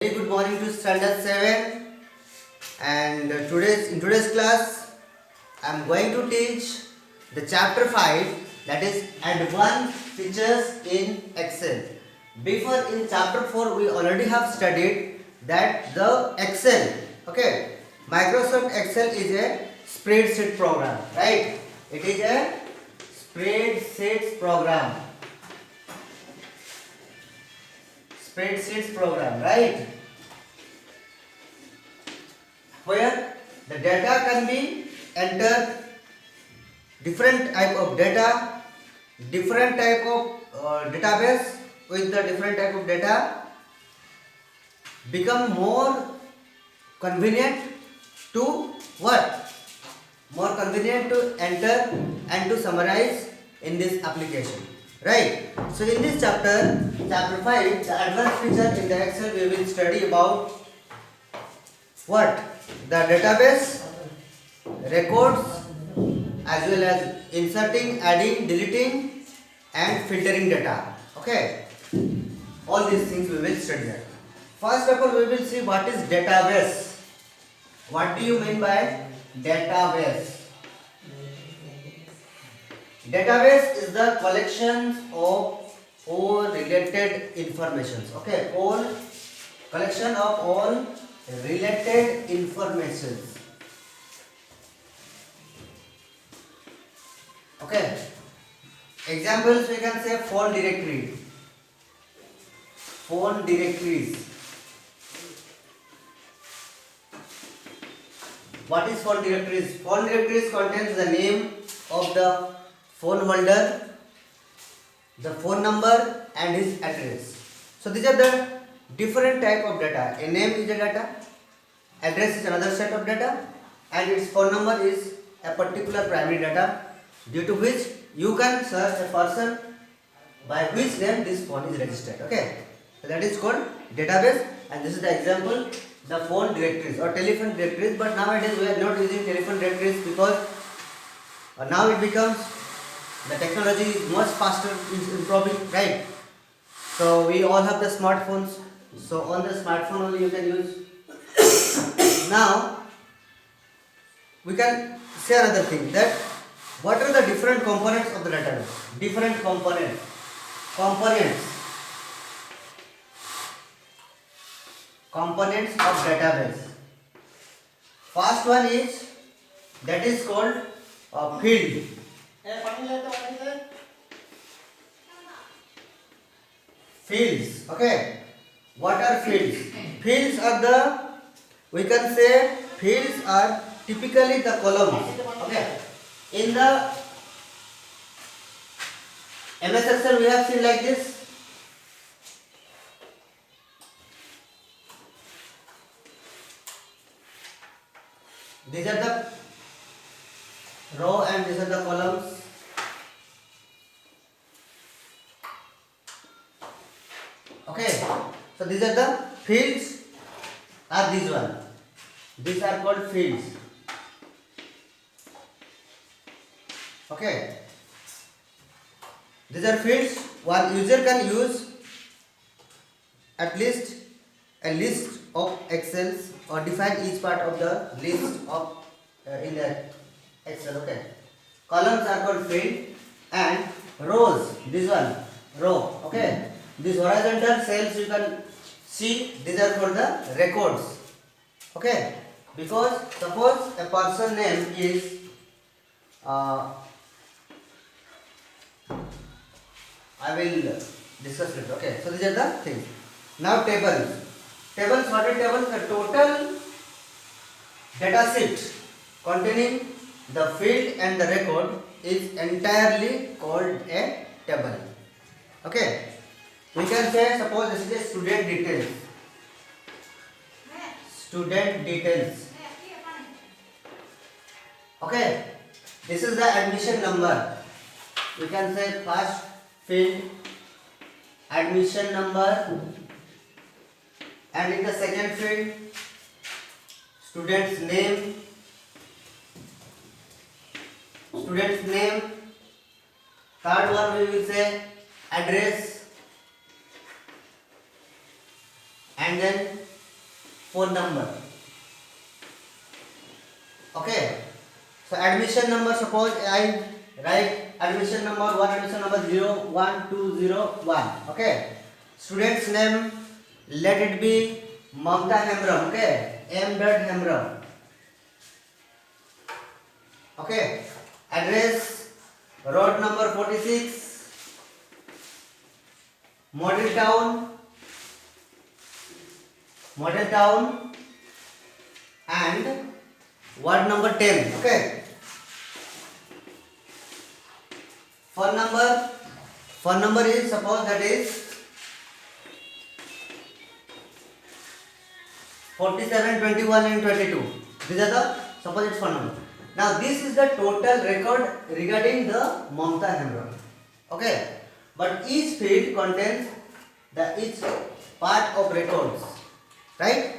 Very good morning to standard 7, and in today's class I am going to teach the chapter 5, that is advanced features in Excel. Before in chapter 4 we already have studied that the Excel, okay, Microsoft Excel is a spreadsheet program, right? It is a spreadsheet program. Spreadsheets program, right? Where the data can be entered, different type of data, different type of database with the different type of data become more convenient to what? More convenient to enter and to summarize in this application, right? So in this chapter 5, the advanced feature in the Excel, we will study about what? The database, records, as well as inserting, adding, deleting and filtering data. Okay, all these things we will study that. First of all, we will see what is database. What do you mean by database? Database is the collection of all related informations. Okay, all collection of all related informations. Okay, examples we can say phone directory, phone directories. What is phone directories? Phone directories contains the name of the phone holder, the phone number and his address. So these are the different type of data. A name is a data, address is another set of data, and its phone number is a particular primary data, due to which you can search a person by which name this phone is registered. Okay, so that is called database, and this is the example, the phone directories or telephone directories. But nowadays we are not using telephone directories because now it becomes, the technology is much faster, is improving, right? So we all have the smartphones, so on the smartphone only you can use. Now we can say another thing, that what are the different components of the database? Different components of database. First one is, that is called field. Fields. Okay, what are fields? Fields are the, we can say, fields are typically the columns. Okay, in the MS Excel we have seen like this. These are the row and these are the columns. Okay, so these are the fields, are these one. These are called fields. Okay, these are fields. One user can use at least a list of Excels or define each part of the list of in the Excel. Okay, columns are called field, and rows, this one row. Okay, these horizontal cells you can see, these are called the records. Okay, because suppose a person name is I will discuss later. Okay, so these are the things. Now tables. Tables, what are tables? The total data sheet containing the field and the record is entirely called a table. Okay, we can say, suppose this is a student details. Student details. Okay, this is the admission number. We can say first field, admission number, and in the second field, student's name, third one we will say address, and then phone number. Okay, so admission number, suppose I write admission number 1, admission number 01201. Okay, student's name, let it be Mamta Hemram. Okay, M. Hemram. Okay, address road number 46, Model Town, and ward number 10. Okay, phone number is, suppose that is 47, 21 and 22. These are the, suppose it's phone number. Now this is the total record regarding the Mamta Hemram. Okay, but each field contains each part of records, right?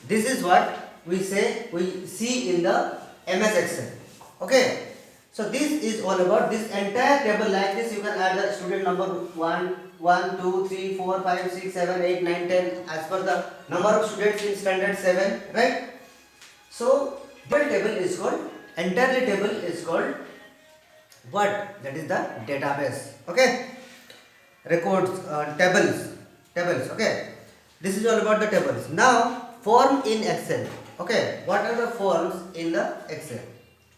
This is what we see in the MS Excel. Okay, so this is all about this entire table. Like this, you can add the student number 1, 2, 3, 4, 5, 6, 7, 8, 9, 10 as per the number of students in standard 7, right? So entirely table is called what? That is the database. Okay, records, tables. Okay, this is all about the tables. Now form in Excel. Okay, what are the forms in the Excel?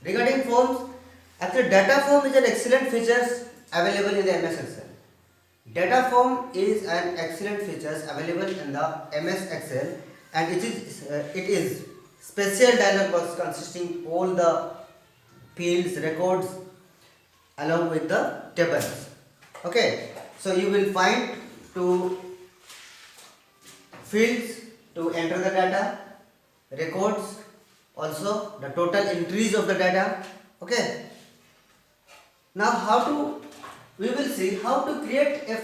Regarding forms, actually data form is an excellent features available in the MS Excel. Data form is an excellent features available in the MS Excel, and it is special dialog box consisting all the fields, records along with the tables. Okay, so you will find two fields to enter the data, records, also the total entries of the data. Okay, now we will see how to create a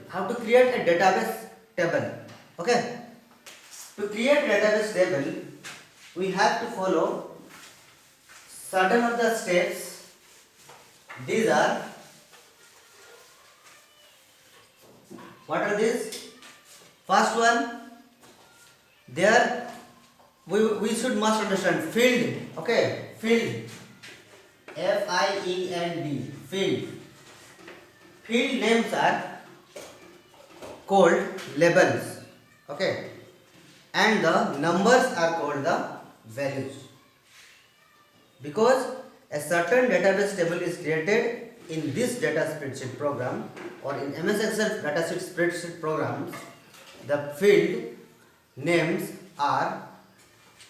how to create a database table. Okay, to create database table, we have to follow certain of the steps. These are, what are these? First one, there we must understand field. Okay, field, FIELD, field. Field names are called labels. Okay, and the numbers are called the values. Because a certain database table is created in this data spreadsheet program or in MS Excel datasheet spreadsheet programs, the field names are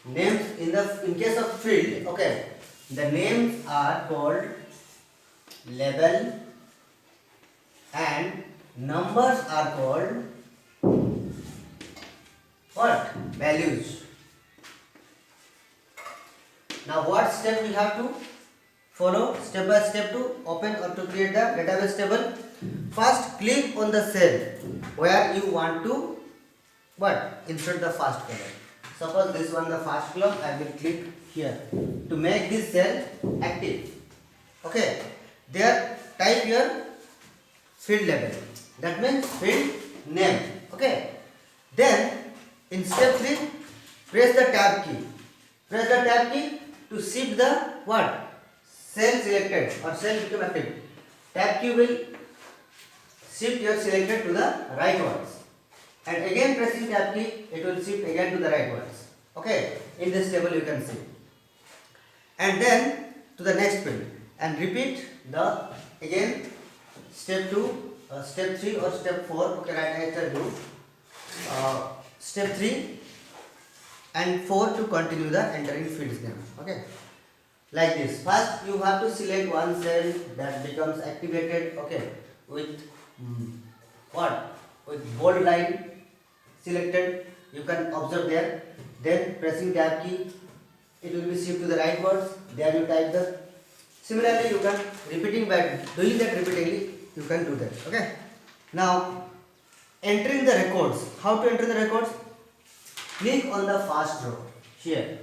in case of field. Okay, the names are called label and numbers are called what? Values. Now what step we have to follow step by step to open or to create the database table? First, click on the cell where you want to insert the first column. Suppose this one the first column, I will click here to make this cell active. Okay, there type your field label, that means field name. Okay, then in step 3, press the tab key to shift the cell selected or cell become active. Tab key will shift your selected to the rightwards, and again pressing tab key, it will shift again to the rightwards. Okay, in this table you can see, and then to the next field and repeat the again step 2, step 3 or step 4. Okay, right, I tell you step 3 and 4 to continue the entering fields name. Okay, like this. First you have to select one cell that becomes activated. Okay, with with bold line selected, you can observe there. Then pressing tab key, it will be shift to the rightwards. There you type the. Similarly, you can doing that repeatedly, you can do that. Okay, now entering the records. How to enter the records? Click on the first row here.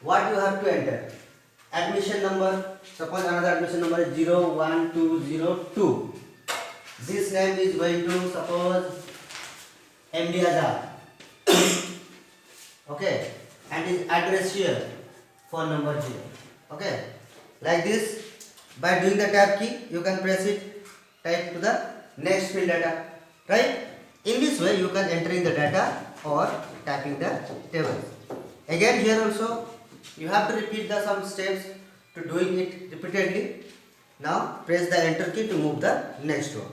What you have to enter? Admission number. Suppose another admission number is 01202. This name is going to suppose MD Azhar. Okay, and his address here, phone number here. Okay, like this. By doing the tab key, you can press it, type to the next field data, right? In this way, you can enter in the data or tapping the table. Again, here also, you have to repeat the some steps to doing it repeatedly. Now, press the enter key to move the next one.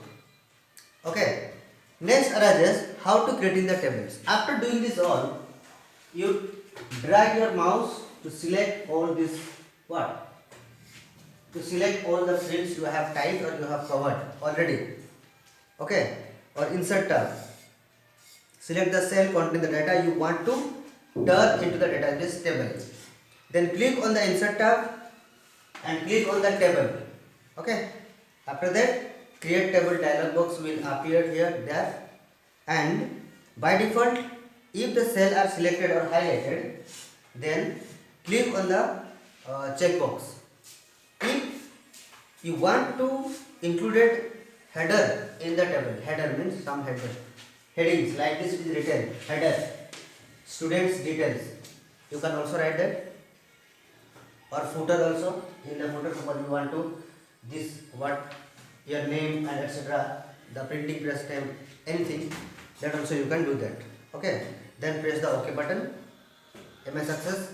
Okay. Next arises how to create in the tables. After doing this all, you drag your mouse to select all this what? To select all the fields you have typed or you have covered already. Okay. Or insert tab. Select the cell containing the data you want to turn into the database table. Then click on the insert tab and click on the table. Okay. After that, create table dialog box will appear here, there, and by default, if the cell are selected or highlighted, then click on the checkbox. If you want to include header in the table, header means some headings like this is written header, students details. You can also write that, or footer also. In the footer, suppose you want to this what your name and etc. the printing press name, anything, that also you can do that. Okay, then press the OK button. MS Access.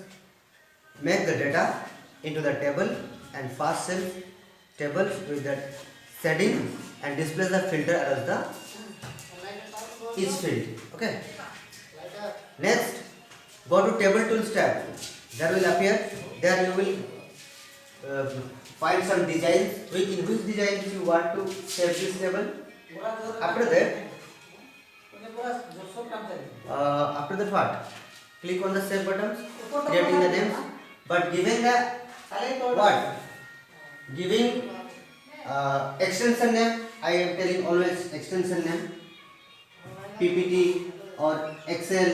Make the data into the table and fast cell table with that setting and display the filter as the each field. Okay. Next, go to table tools tab. There will appear. There you will find some designs. In which designs you want to save this table. After that what? Click on the save buttons, creating the names, but giving the what? Giving extension name. I am telling always extension name, PPT or Excel,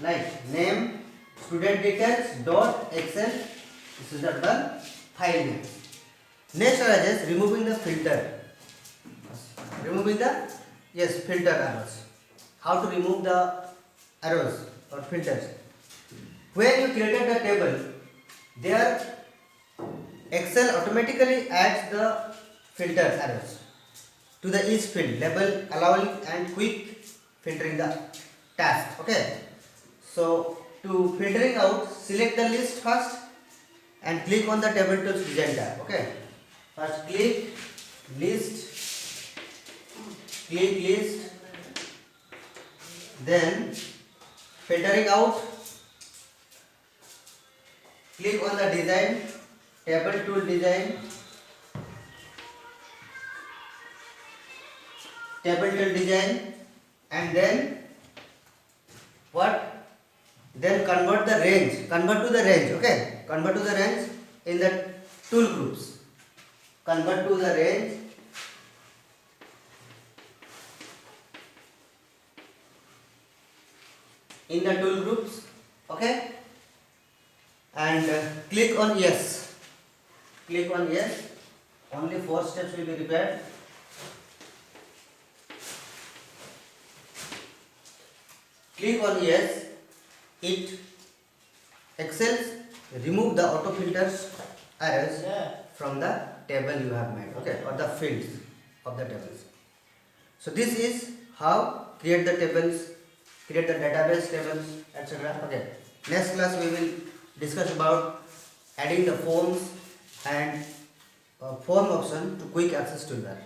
like name, student details dot Excel. This is the file name. Next arises removing the filter. Removing the filter arrows. How to remove the arrows or filters? When you created the table, there Excel automatically adds the filter arrows to the each field label, allowing and quick filtering the task. Okay. So to filtering out, select the list first and click on the table tools design tab. Okay. First click list, click list, then filtering out, click on the design, table tool design, table tool design, and then what? Then convert the range, convert to the range. Okay, convert to the range in the tool groups. Convert to the range in the tool groups. Okay, and click on yes. Click on yes. Only 4 steps will be required. Click on yes. It Excel remove the auto filters errors from the table you have made. Okay, or the fields of the tables. So this is how create the tables, create the database tables, etc. Okay. Next class we will discuss about adding the forms and form option to quick access toolbar.